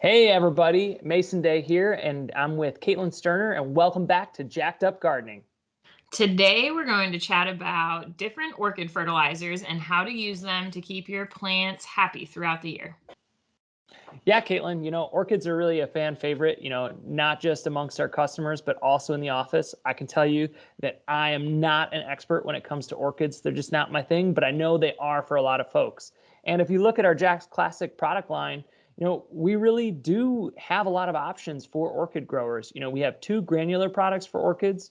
Hey everybody, Mason Day here, and I'm with Caitlin Sterner, and welcome back to Jacked Up Gardening. Today, we're going to chat about different orchid fertilizers and how to use them to keep your plants happy throughout the year. Yeah, Caitlin, orchids are really a fan favorite, not just amongst our customers, but also in the office. I can tell you that I am not an expert when it comes to orchids. They're just not my thing, but I know they are for a lot of folks. And if you look at our Jack's Classic product line, we really do have a lot of options for orchid growers. We have two granular products for orchids.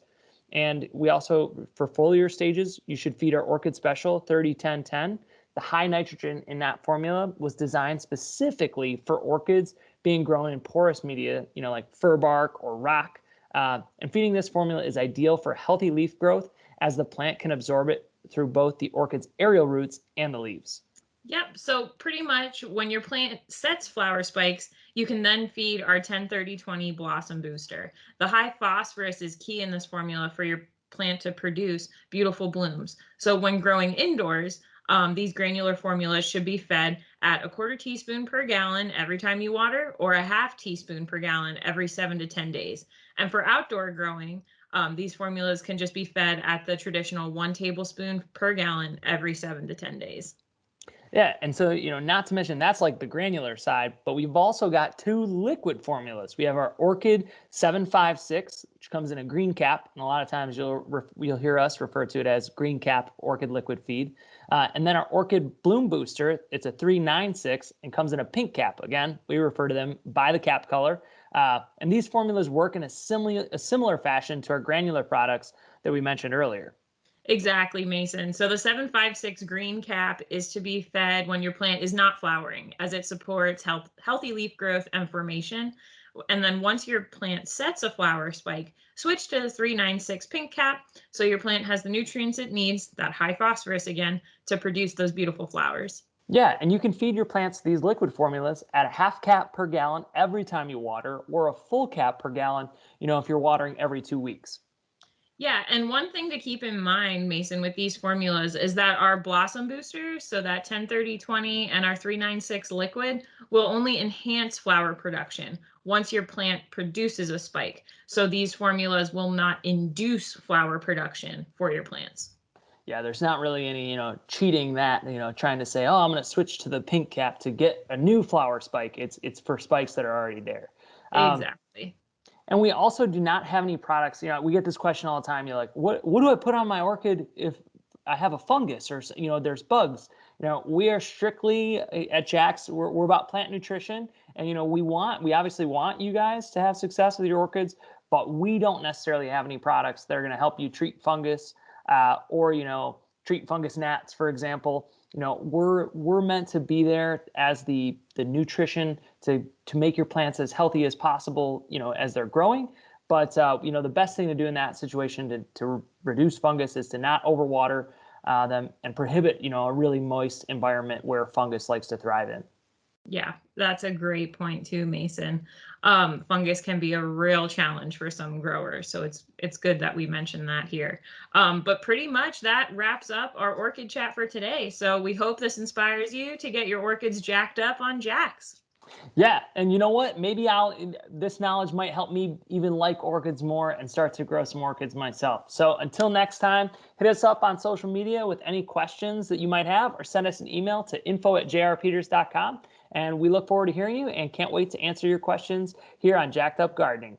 And we also, for foliar stages, you should feed our Orchid Special 30-10-10. The high nitrogen in that formula was designed specifically for orchids being grown in porous media, like fir bark or rock. And feeding this formula is ideal for healthy leaf growth as the plant can absorb it through both the orchid's aerial roots and the leaves. Yep, so pretty much when your plant sets flower spikes, you can then feed our 10-30-20 blossom booster. The high phosphorus is key in this formula for your plant to produce beautiful blooms. So when growing indoors, these granular formulas should be fed at a quarter teaspoon per gallon every time you water, or a half teaspoon per gallon every 7 to 10 days. And for outdoor growing, these formulas can just be fed at the traditional 1 tablespoon per gallon every 7 to 10 days. Yeah, and so, not to mention that's like the granular side, but we've also got two liquid formulas. We have our Orchid 756, which comes in a green cap, and a lot of times you'll hear us refer to it as green cap Orchid liquid feed. And then our Orchid Bloom Booster, it's a 396 and comes in a pink cap. Again, we refer to them by the cap color. And these formulas work in a similar fashion to our granular products that we mentioned earlier. Exactly, Mason. So the 756 green cap is to be fed when your plant is not flowering, as it supports healthy leaf growth and formation. And then once your plant sets a flower spike, switch to the 396 pink cap so your plant has the nutrients it needs, that high phosphorus again, to produce those beautiful flowers. Yeah, and you can feed your plants these liquid formulas at a half cap per gallon every time you water, or a full cap per gallon, if you're watering every 2 weeks. Yeah, and one thing to keep in mind, Mason, with these formulas is that our blossom boosters, so that 10-30-20 and our 396 liquid, will only enhance flower production once your plant produces a spike. So these formulas will not induce flower production for your plants. Yeah, there's not really any, cheating that, trying to say, oh, I'm going to switch to the pink cap to get a new flower spike. It's for spikes that are already there. Um, Exactly. And we also do not have any products. We get this question all the time. You're like, what do I put on my orchid if I have a fungus or, there's bugs? We are strictly at Jack's, we're about plant nutrition. And, we obviously want you guys to have success with your orchids, but we don't necessarily have any products that are going to help you treat fungus or, treat fungus gnats, for example. We're meant to be there as the nutrition to make your plants as healthy as possible, as they're growing. But the best thing to do in that situation to reduce fungus is to not overwater them and prohibit, a really moist environment where fungus likes to thrive in. Yeah, that's a great point too, Mason. Fungus can be a real challenge for some growers, so it's good that we mentioned that here. But pretty much that wraps up our orchid chat for today. So we hope this inspires you to get your orchids jacked up on jacks. Yeah, and you know what? Maybe this knowledge might help me even like orchids more and start to grow some orchids myself. So until next time, hit us up on social media with any questions that you might have, or send us an email to info@jrpeters.com. And we look forward to hearing you and can't wait to answer your questions here on Jacked Up Gardening.